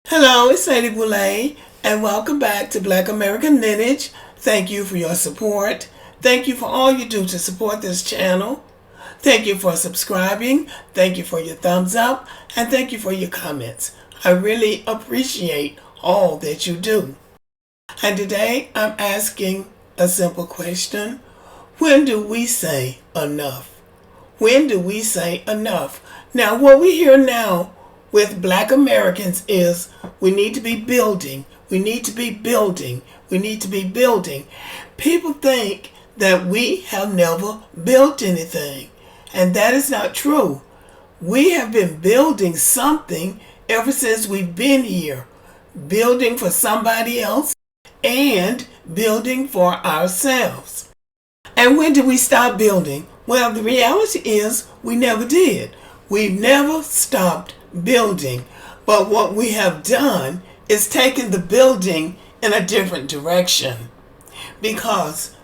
Hello, it's Sadie Boulay, and welcome back to Black American Lineage. Thank you for your support. Thank you for all you do to support this channel. Thank you for subscribing. Thank you for your thumbs up, and thank you for your comments. I really appreciate all that you do. And today I'm asking a simple question. When do we say enough? When do we say enough? Now, what we hear now with Black Americans is we need to be building. We need to be building. We need to be building. People think that we have never built anything, and that is not true. We have been building something ever since we've been here, building for somebody else and building for ourselves. And when did we stop building? Well, the reality is we never did. We've never stopped building. But what we have done is taken the building in a different direction. Because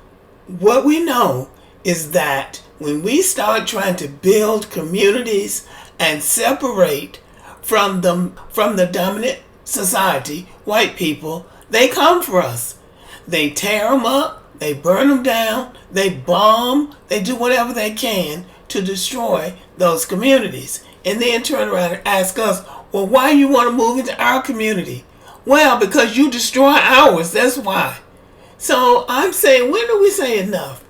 what we know is that when we start trying to build communities and separate from the dominant society, white people, they come for us. They tear them up. They burn them down, they bomb, they do whatever they can to destroy those communities. And then turn around and ask us, well, why you want to move into our community? Well, because you destroy ours, that's why. So I'm saying, when do we say enough?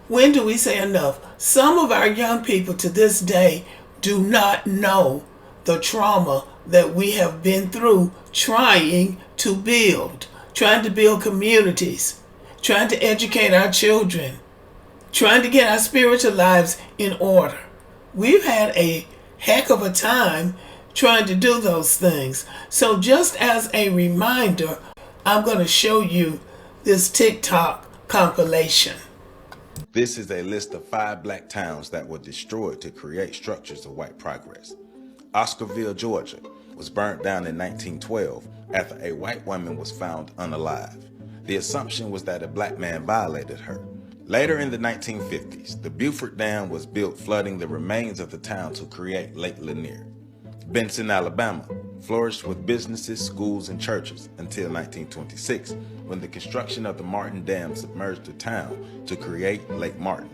When do we say enough? Some of our young people to this day do not know the trauma that we have been through trying to build communities, trying to educate our children, trying to get our spiritual lives in order. We've had a heck of a time trying to do those things. So just as a reminder, I'm going to show you this TikTok compilation. This is a list of 5 black towns that were destroyed to create structures of white progress. Oscarville, Georgia, was burnt down in 1912 after a white woman was found unalive. The assumption was that a black man violated her. Later in the 1950s, the Beaufort Dam was built, flooding the remains of the town to create Lake Lanier. Benson, Alabama, flourished with businesses, schools, and churches until 1926, when the construction of the Martin Dam submerged the town to create Lake Martin.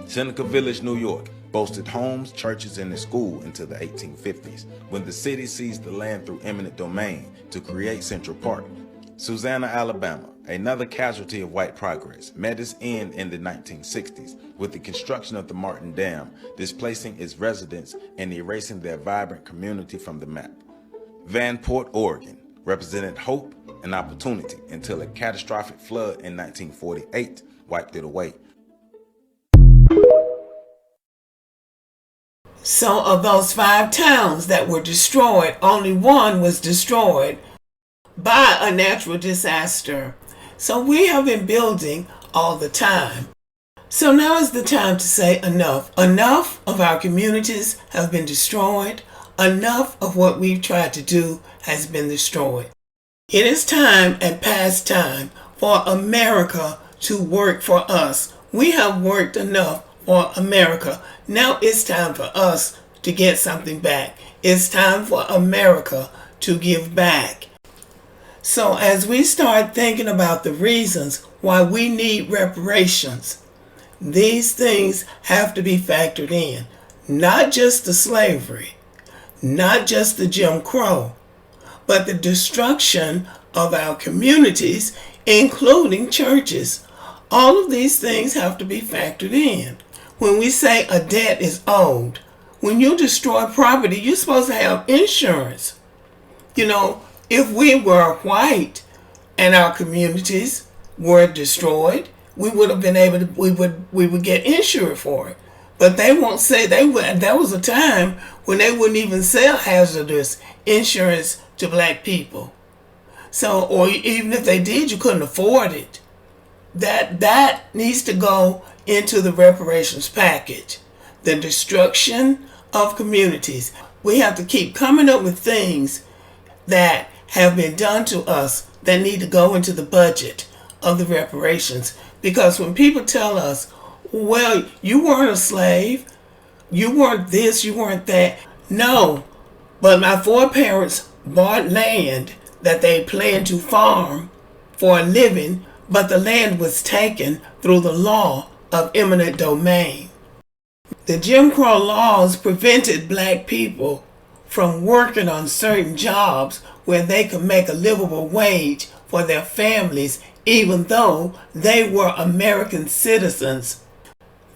Seneca Village, New York, boasted homes, churches, and a school until the 1850s, when the city seized the land through eminent domain to create Central Park. Susanna, Alabama, another casualty of white progress, met its end in the 1960s with the construction of the Martin Dam, displacing its residents and erasing their vibrant community from the map. Vanport, Oregon, represented hope and opportunity until a catastrophic flood in 1948 wiped it away. So of those 5 towns that were destroyed, only one was destroyed by a natural disaster. So we have been building all the time. So now is the time to say enough. Enough of our communities have been destroyed. Enough of what we've tried to do has been destroyed. It is time and past time for America to work for us. We have worked enough for America. Now it's time for us to get something back. It's time for America to give back. So as we start thinking about the reasons why we need reparations, these things have to be factored in. Not just the slavery, not just the Jim Crow, but the destruction of our communities, including churches. All of these things have to be factored in. When we say a debt is owed, when you destroy property, you're supposed to have insurance. If we were white and our communities were destroyed, we would have been able to, we would get insured for it. But they won't say they would. There was a time when they wouldn't even sell hazardous insurance to black people. So, or even if they did, you couldn't afford it. That needs to go into the reparations package. The destruction of communities. We have to keep coming up with things that have been done to us that need to go into the budget of the reparations. Because when people tell us, well, you weren't a slave, you weren't this, you weren't that. No, but my foreparents bought land that they planned to farm for a living, but the land was taken through the law of eminent domain. The Jim Crow laws prevented black people from working on certain jobs where they could make a livable wage for their families, even though they were American citizens.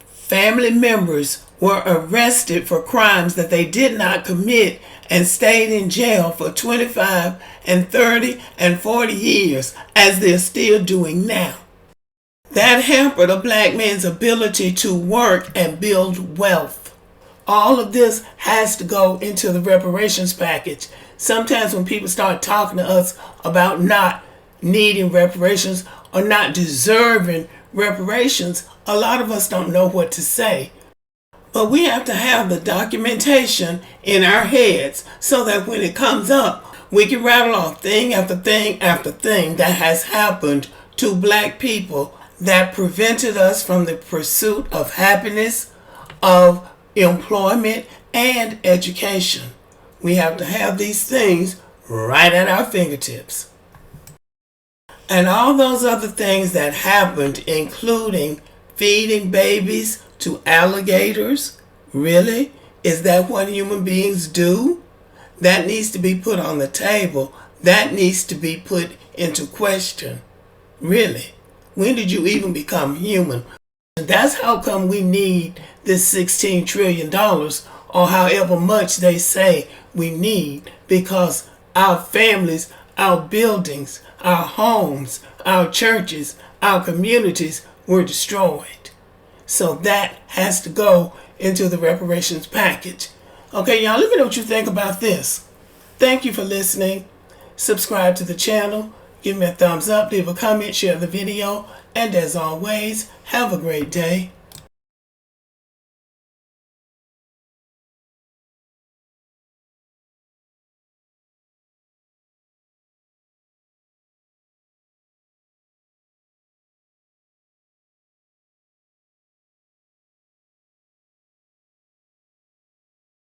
Family members were arrested for crimes that they did not commit and stayed in jail for 25 and 30 and 40 years, as they're still doing now. That hampered a black man's ability to work and build wealth. All of this has to go into the reparations package. Sometimes when people start talking to us about not needing reparations or not deserving reparations, a lot of us don't know what to say. But we have to have the documentation in our heads so that when it comes up, we can rattle off thing after thing after thing that has happened to black people that prevented us from the pursuit of happiness, of employment, and education. We have to have these things right at our fingertips. And all those other things that happened, including feeding babies to alligators, really? Is that what human beings do? That needs to be put on the table. That needs to be put into question. Really? When did you even become human? That's how come we need this $16 trillion or however much they say we need, because our families, our buildings, our homes, our churches, our communities were destroyed. So that has to go into the reparations package. Okay, y'all, let me know what you think about this. Thank you for listening. Subscribe to the channel. Give me a thumbs up, leave a comment, share the video, and as always, have a great day.